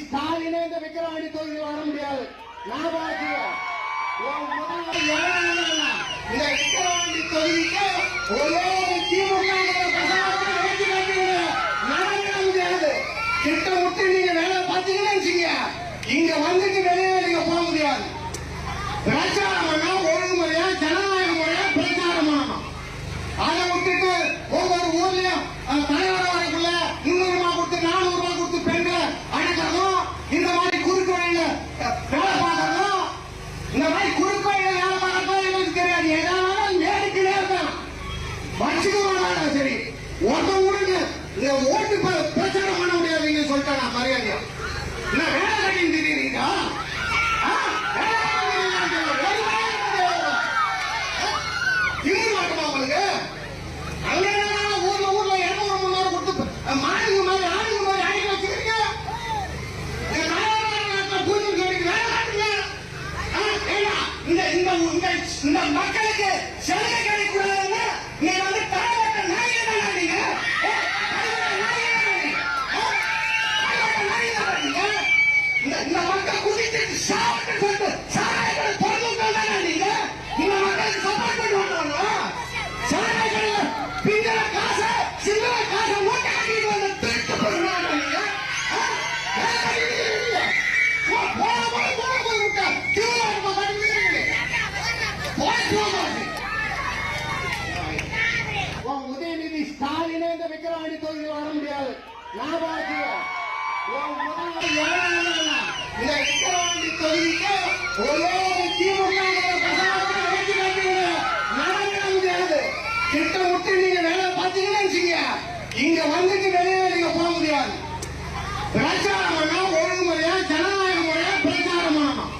ஸ்டாலினே இந்த விக்கிரவாண்டி தொகுதியில் வர முடியாது. இந்த விக்கிரவாண்டி தொகுதிக்கு ஒரே திமுக நடக்க முடியாது. திட்டமிட்டு நீங்க வேலை பார்த்தீங்கன்னா இங்க வந்துட்டு வெளியே நீங்க போக முடியாது. பிரச்சாரம்னா ஒழுங்குமுறையா ஜனநாயக முறையா பிரச்சாரம் பண்ணணும். அதை விட்டுட்டு ஒவ்வொரு ஊர்லயும் தலைவர் வரக்குள்ள 300 ரூபாய் கொடுத்து 400 ரூபாய் கொடுத்து பெண்களை அழைக்கிறதும், இந்த மாதிரி குறுக்கு வழியில வேலை பார்க்கறதும், இந்த மாதிரி குறுக்கு வழியில வேலை பார்க்கறதும் எங்களுக்கு தெரியாது. ஏதாவது நேருக்கு நேரம் வச்சுக்க சரி ஒருத்தம் கொடுங்க. இந்த ஓட்டு பிரச்சாரம் பண்ண முடியாதுங்க சொல்லிட்டேன் நான் மரியாதையா. என்ன வேலை கட்டின்னு தெரியுறீங்க? உங்களுக்கு அங்க ஊர்ல 200-300 கொடுத்து மாடுங்க மாதிரி ஆடுங்க மாதிரி அடிக்க வச்சுக்கிறீங்க. இந்த மக்களுக்கு சலுகை கிடைக்கூடாதுன்னு நீ வந்து தலைவட்ட நாயகன் இந்த மக்கள் குடித்து சாப்பிட்டு சொல்லிட்டு சாராயங்களை பொருளுங்கள் தானே நீங்க இந்த மக்களுக்கு சப்போர்ட் பண்ணி வந்தவங்க. சாராயங்களை பிஞ்சல காசை சில்லற காசை மூட்டை கட்டிட்டு வந்து திருட்டு பண்ணுவாங்க. நீங்க உதயநிதி ஸ்டாலினே இந்த விக்கிரவாண்டி தொகுதியில் வர முடியாது. இந்த விக்கிரவாண்டி தொகுதிக்கு ஒரே திமுக நடக்க முடியாது. திட்டமிட்டு நீங்க வேலை பார்த்தீங்கன்னா இங்க வந்துட்டு வெளியே நீங்க போக முடியாது. பிரச்சாரம்னா ஒழுங்குமுறையா ஜனநாயக முறையா பிரச்சாரம் பண்ணணும்.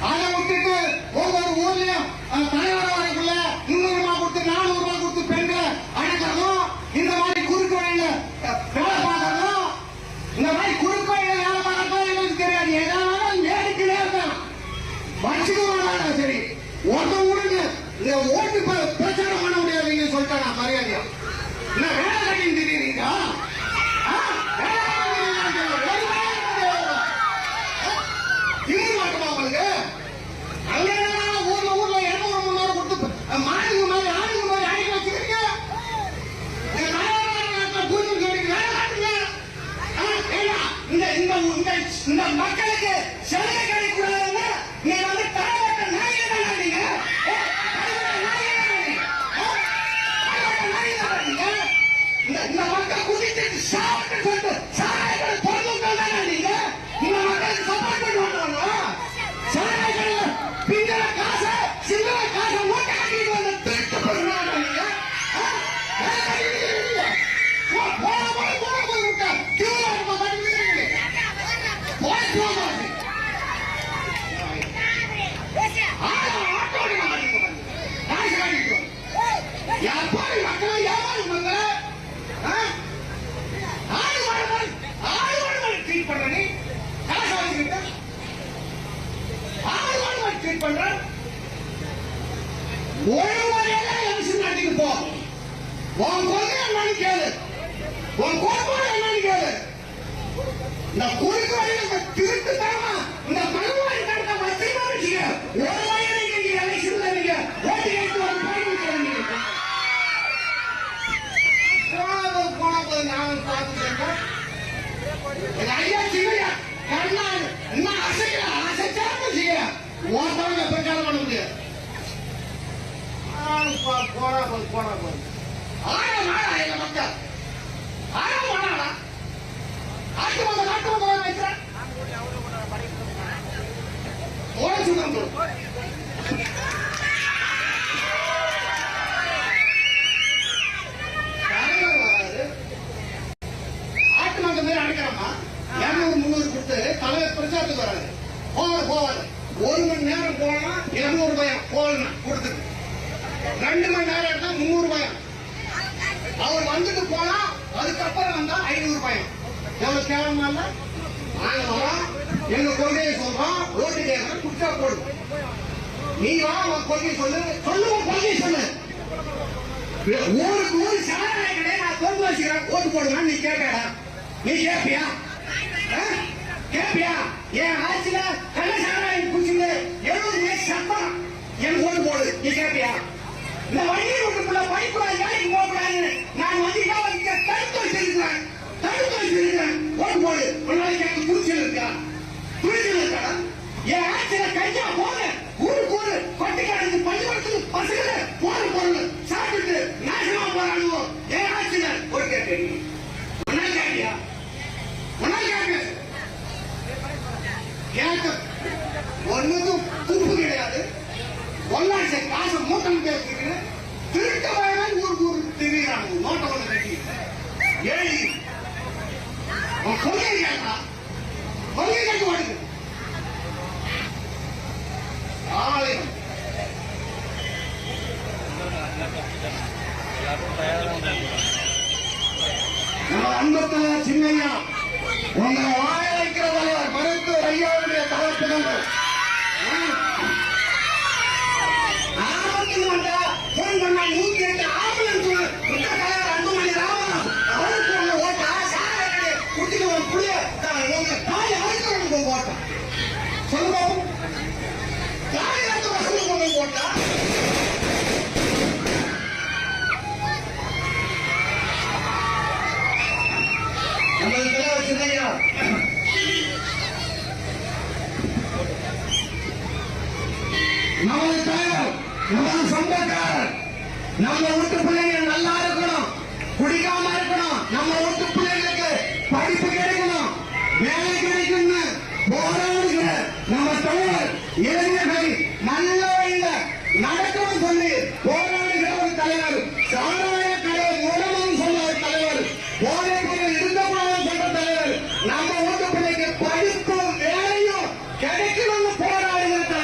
அதை விட்டுட்டு ஒவ்வொரு ஊர்லயும் தலைவர் வரக்குள்ள 300 ரூபாய் கொடுத்து 400 ரூபாய் கொடுத்து பெண்களை அழைக்கிறதும், இந்த மாதிரி குறுக்கு வழியில வேலை பார்க்கறதும், இந்த மாதிரி குறுக்கு வழியில வேலை பார்க்கறதும் எங்களுக்கு தெரியாது. ஏதாவது நேருக்கு நேரம் வச்சுக்க சரி ஒருத்தம் கொடுங்க. இந்த ஓட்டு பிரச்சாரம் பண்ண முடியாதுங்க சொல்லிட்டேன் நான் மரியாதையா. என்ன வேலை கட்டின்னு தெரியுறீங்க? உங்களுக்கு அங்க ஊர்ல 200-300 கொடுத்து மாடுங்க மாதிரி ஆடுங்க மாதிரி அடிக்க வச்சுக்கிறீங்க. இந்த மக்களுக்கு சலுகை கிடைக்கூடாதுன்னு நீ வந்து தலைவட்ட நாயகன் நீங்க இந்த மக்கள் குடித்து சாப்பிட்டு சொல்லிட்டு சாராயங்களை பொருளுங்கள் தானே நீங்க இந்த மக்களுக்கு சப்போர்ட் பண்ணி வந்தவங்க. சாராயங்களை பிஞ்சல காசை சில்லற காசை மூட்டை கட்டிட்டு வந்து திருட்டு பண்ணுவாங்க. நீங்க ஒரு முறையெல்லாம் எலெக்ஷன் நாட்டுக்கு போ. உன் கொள்கை என்னன்னு கேளு, உன் கோட்பாடு என்னன்னு கேளு. இந்த குறுக்கு வழியில திருட்டு தரமா இந்த மனுவாரி தரத்தை வச்சுக்க ஒரு வகையில நீங்க எலெக்ஷன்ல நீங்க ஓட்டு கேட்டு வந்து பயணிக்கிறீங்க. போனது நான் பார்த்துட்டேன். ஐயா சிவயா கண்ணா இன்னும் அசைக்கலாம் அசைச்சாம செய்ய ஓட்டவங்க பிரச்சாரம் பண்ண முடியாது. போனா ஆயிரம் நாளா எங்க மக்கள் ஆயிரம் நாளா ஆட்டு வந்து வைக்கிறேன் ஆட்டு மந்த மாரி அடிக்கிறோமா 200-300 கொடுத்து தலைவர் பிரச்சாரத்துக்கு வராது. போவாது 1 மணி நேரம் போனா 200 ரூபாய் போகலாம் கொடுத்துட்டு 2 மணி நேரம் எடுத்தா 300 ரூபாய். அவர் வந்துட்டு போனா அதுக்கப்புறம் வந்தா 500 ரூபாய். எவ்வளவு கேவலமா இல்ல? நாங்க வரோம், எங்க கொள்கையை சொல்றோம், ஓட்டு கேட்கறோம், குடிச்சா போடு. நீ வா உன் கொள்கை சொல்லு, உன் கொள்கை சொல்லு. ஊருக்கு ஊரு சாராய கடை நான் கொண்டு வச்சுக்கிறேன், ஓட்டு போடுவேன். நீ கேட்கடா, நீ கேட்பியா? கேப்பியா? என் ஆட்சியில கள்ளசாராயம் குடிச்சுட்டு 70 வயசு சம்பளம் எனக்கு ஓட்டு போடு. நீ கேப்பியா? இந்த வண்டி வீட்டுக்குள்ள படிக்கூடாது, வேலைக்கு போகக்கூடாது. நான் வந்து தடுத்து வச்சிருக்கேன், தடுத்து வச்சிருக்கேன். ஓட்டு போடு. ஒரு நாளைக்கு எனக்கு துணிச்சல் இருக்கா? துணிச்சல் இருக்கா? என் ஆட்சியில கையா போக ஊருக்கு ஊரு கொட்டிக்காரங்க பள்ளிக்கூடத்துக்கு பசங்க போற பொருள் சாப்பிட்டு நாசமா போறானுவோ. என் ஆட்சியில ஒரு கேட்டு ஒன்னா கேட்டியா? ஒன்னா கேட்டு எனக்கு ஒன்னுக்கும் துப்பு கிடையாது. ஒன்னாட்சி காசு மூட்டம் பேசிட்டு திருட்ட வேணும் ஊருக்கு ஊருக்கு திரிகிறாங்க. நோட்டை ஒண்ணு கட்டி ஏழி கொள்கை கேட்டா கொள்கை கேட்க மாட்டேங்குது. ஆலயம் நம்ம அன்பத்துல சின்னையா உங்களை வாழ வைக்கிற தலைவர் மருத்துவர் ஐயாவுடைய தகவல்கள் ஆபத்தில் வந்தா போன் பண்ணா 108 ஆம்புலன்ஸ் தலைவர் அன்புமணி ராமன் அவருக்கு உள்ள ஓட்டா சாரை குட்டிக்கு ஒரு புளிய தாய் அவருக்கு ஓட்டம் சொல்லுவோம். தாயிரத்து வசூல் கொண்டு போட்டா நமது தலைவர் சின்னையா நமது தலைவர் நமது சொந்தக்காரர். நம்ம வீட்டு பிள்ளைங்க நல்லா இருக்கணும், குடிக்காம இருக்கணும். நம்ம வீட்டு பிள்ளைங்களுக்கு படிப்பு கிடைக்கணும், வேலை கிடைக்கணும். போராடுகிற நம்ம தலைவர் இளைஞர்களை நல்ல வழியில நடக்கணும் சொல்லி போராடுகிற ஒரு தலைவர். சாராய கடை மூலமும் சொல்ல ஒரு தலைவர். போதை பொருள் இருந்தபோதும் சொல்ற தலைவர். நம்ம வீட்டு பிள்ளைக்கு படிப்பும் வேலையும் கிடைக்கணும்னு போராடுகிற தலைவர்.